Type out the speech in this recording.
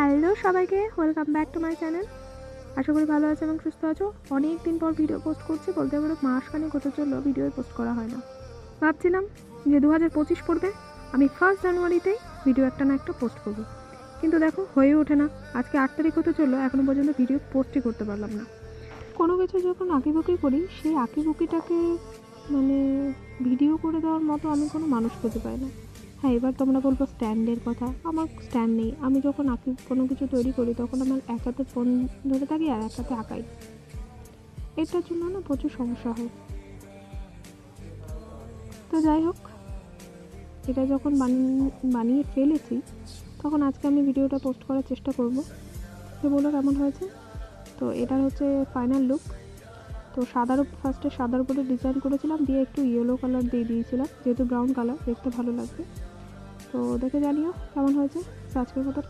Hello সবাইকে, welcome back to my channel. আশা করি ভালো আছো এবং সুস্থ আছো। অনেক দিন পর ভিডিও পোস্ট করছি, বলতে পারো মাসখানেক হতে চললো ভিডিও পোস্ট করা হয় না। ভাবছিলাম যে 2025 পড়বে, আমি 1 জানুয়ারিতেই ভিডিও একটা না একটা পোস্ট করবো, কিন্তু দেখো হয়ে ওঠে না। আজকে 8 তারিখ হতে চললো, এখনও পর্যন্ত ভিডিও পোস্টই করতে পারলাম না। কোনো কিছু যখন আঁকিবুকি করি, সেই আঁকিবুকিটাকে মানে ভিডিও করে দেওয়ার মতো আমি কোনো মানুষ খুঁজে পাই না। হ্যাঁ, এবার তোমরা বলবো স্ট্যান্ডের কথা। আমার স্ট্যান্ড নেই। আমি যখন আঁকি কোনো কিছু তৈরি করি, তখন আমার এক হাতে ফোন ধরে থাকি আর এক হাতে আঁকাই। এটার জন্য না প্রচুর সমস্যা হয়। তো যাই হোক, এটা যখন বানিয়ে ফেলেছি, তখন আজকে আমি ভিডিওটা পোস্ট করার চেষ্টা করব। তো বলো কেমন হয়েছে। তো এটা হচ্ছে ফাইনাল লুক। তো ফার্স্টে সাদার উপরে ডিজাইন করেছিলাম, দিয়ে একটু ইয়েলো কালার দিয়ে দিয়েছিলাম, যেহেতু ব্রাউন কালার দেখতে ভালো লাগবে। তো দেখে জানিও কেমন হয়েছে। আজকের মতো